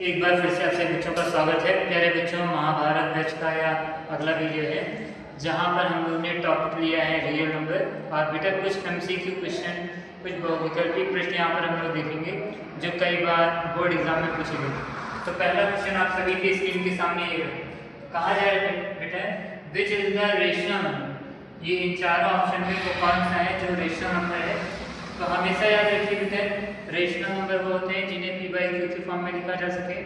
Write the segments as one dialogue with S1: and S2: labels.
S1: एक बार फिर से आपसे बच्चों का स्वागत है। प्यारे बच्चों, महाभारत बैच का यह अगला वीडियो है जहां पर हम लोग ने टॉपिक लिया है रियल नंबर। और बेटा कुछ एमसीक्यू क्वेश्चन, कुछ बहुविकल्पी प्रश्न यहाँ पर हम लोग देखेंगे जो कई बार बोर्ड एग्जाम में पूछे गए। तो पहला क्वेश्चन आप सभी के स्क्रीन के सामने ये है। कहा जा रहा है बेटा which is the rational number. ये इन चारों ऑप्शन में वो कौन सा है जो रेशनल नंबर है। तो हमेशा याद रखिए बेटा रेशनल नंबर वो होते हैं जिन्हें पी बाई क्यू के फॉर्म में लिखा जा सके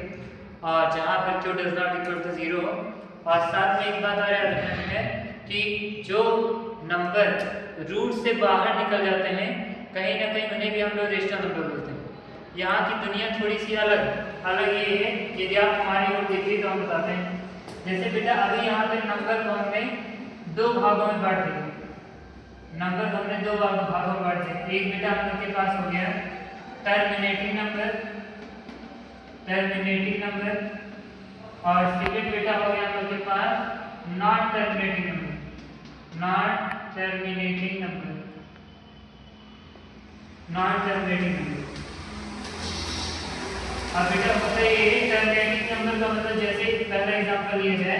S1: और जहाँ पर Q does not equal to 0 हो। और साथ में एक बात और याद रखना है कि जो नंबर रूट से बाहर निकल जाते हैं कहीं ना कहीं उन्हें भी हम लोग रेशनल नंबर बोलते हैं। यहाँ की दुनिया थोड़ी सी अलग ये है। यदि आप हमारी ओर देखिए तो हम बताते हैं। जैसे बेटा अभी यहाँ पे नंबर को हमने दो भागों में बांट दिया। नंबर को हमने दो भागों में बांट दिया। एक बेटा हम लोग के पास हो गया टर्मिनेटिंग नंबर और सेकंड बेटा हो गया हम लोग के पास नॉन टर्मिनेटिंग नंबर। अब बेटा होता है ये टर्मिनेटिंग नंबर का मतलब जैसे पहला एग्जांपल लिया जाए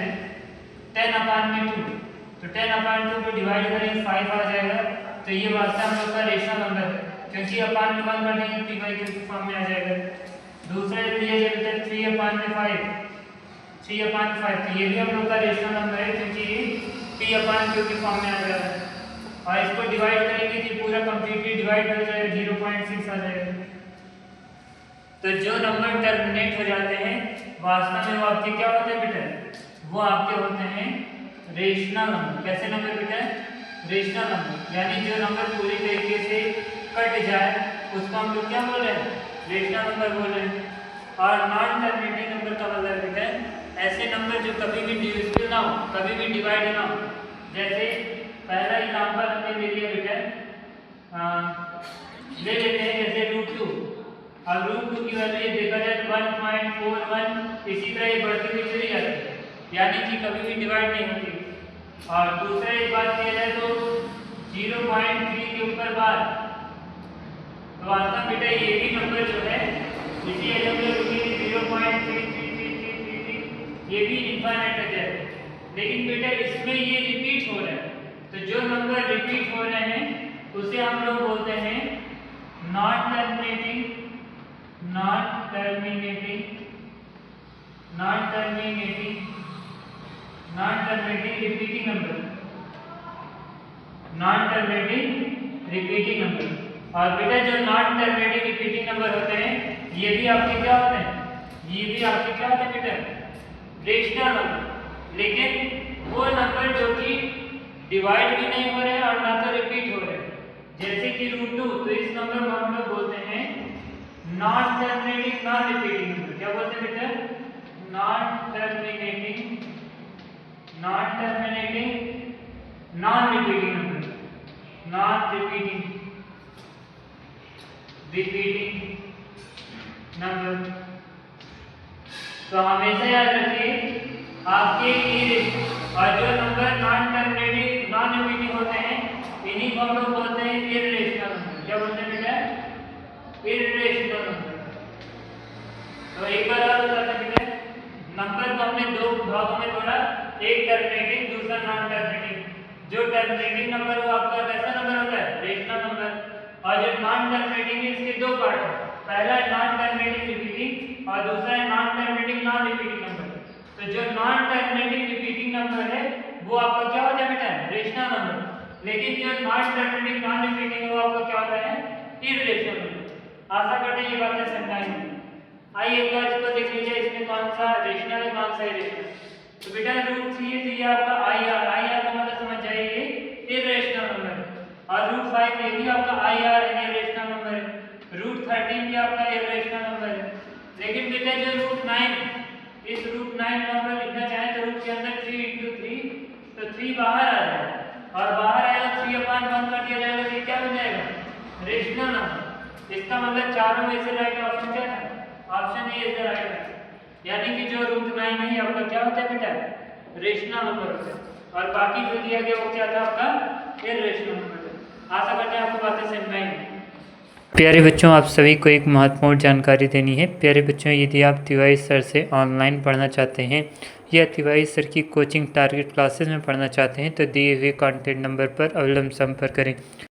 S1: 10/2 तो 10/2 को डिवाइड करेंगे 5 आ जाएगा। तो ये वास्तव में हम लोग का रेशनल नंबर है क्योंकि अपान में 1 करेंगे तो डिवाइड के फॉर्म में आ जाएगा। दूसरा लिया जाए बेटा 3/5 तो ये भी हम लोग का रेशनल नंबर है क्योंकि ये p/q के फॉर्म में आ जाएगा। और इसको डिवाइड करेंगे कि पूरा कंप्लीटली डिवाइड हो जाएगा 0.6 आ जाएगा। तो जो नंबर टर्मिनेट हो जाते हैं वास्तव में वो आपके क्या होते हैं बेटा, वो आपके होते हैं रेशनल नंबर। कैसे नंबर बेटा, रेशनल नंबर। यानी जो नंबर पूरी तरीके से कट जाए उसको हम लोग क्या बोल रहे हैं, रेशनल नंबर बोल रहे हैं। और नॉन टर्मिनेटिंग नंबर का मतलब बेटा ऐसे नंबर जो कभी भी डिविजिबल ना हो, कभी भी डिवाइड ना हो। जैसे पहला एग्जांपल हमने ले लिया बेटा, ले लेते हैं जैसे √2। अब √2 की वैल्यू देखा जाए तो 1.41, इसी तरह ये बढ़ती हुई चली जाती है, यानी कि कभी भी डिवाइड नहीं होती। और दूसरा एक बात किया जाए तो 0.3 के ऊपर बार, तो वास्तव बेटा ये भी नंबर जो है इसी एग्जांपल में 0.333333 ये भी इनफाइनाइट तक है। लेकिन बेटा इसमें ये रिपीट हो रहा है, तो जो नंबर रिपीट हो रहे हैं उसे हम लोग बोलते हैं नॉन टर्मिनेटिंग रिपीटिंग नंबर। और बेटा जो नॉन टर्मिनेटिंग रिपीटिंग नंबर होते हैं ये भी आपके क्या होते हैं, ये भी आपके क्या होते हैं बेटा, रेशनल नंबर। लेकिन वो नंबर जो कि डिवाइड भी नहीं हो रहे हैं और ना तो रिपीट हो रहे हैं, जैसे कि √2, तो इस नंबर को हम लोग बोलते हैं non terminating non repeating number. क्या बोलते हैं बेटा, non terminating non repeating number, repeating number. तो हमेशा याद रखिए आपके और जो number non terminating non repeating होते हैं इन्हीं को हम लोग बोलते हैं इर्रेशनल नंबर। क्या बोलते हैं बेटा, इर्रेशनल नंबर। तो एक बार और बताते हैं बेटा, नंबर को हमने दो भागों में तोड़ा, एक टर्मिनेटिंग दूसरा नॉन टर्मिनेटिंग। जो टर्मिनेटिंग नंबर वो आपका कैसा नंबर होता है, रेशनल नंबर। और जो नॉन टर्मिनेटिंग है इसके दो पार्ट है, पहला है नॉन टर्मिनेटिंग रिपीटिंग और दूसरा है non terminating non repeating number. तो जो नॉन टर्मिनेटिंग रिपीटिंग नंबर है वो आपका क्या होता है बेटा, रेशनल नंबर। लेकिन जो नॉन टर्मिनेटिंग नॉन रिपीटिंग वो आपका क्या होता है, इर्रेशनल नंबर। आशा करते हैं ये बातें समझाई होंगी। आइए एक बार इसको देख लीजिए, इसमें कौन सा रेशनल है कौन सा इरेशनल। तो बेटा √3 है तो ये आपका IR का मतलब समझ जाइए इरेशनल नंबर है। और √5 ये भी आपका IR है, इरेशनल नंबर है। √13 भी आपका इरेशनल नंबर है। लेकिन बेटा जो √9, इस √9 को हम लोग लिखना चाहें तो रूट के अंदर 3 × 3 तो 3 बाहर आ जाएगा और बाहर आएगा 3/1 कर दिया जाएगा तो क्या बन जाएगा, रेशनल नंबर। इसका मतलब चारों में से राइट ऑप्शन क्या था, option A is the right answer. यानी कि जो √9 है आपका क्या होता है बेटा, रेशनल नंबर होता है और बाकी जो दिया गया वो क्या था आपका इर्रेशनल नंबर। आशा करते हैं आपको बातें समझ में आएंगी। प्यारे बच्चों, आप सभी को एक महत्वपूर्ण जानकारी देनी है। प्यारे बच्चों, यदि आप तिवारी सर से ऑनलाइन पढ़ना चाहते हैं या तिवारी सर की कोचिंग टारगेट क्लासेस में पढ़ना चाहते हैं तो दिए हुए कॉन्टैक्ट नंबर पर अविलंब संपर्क करें।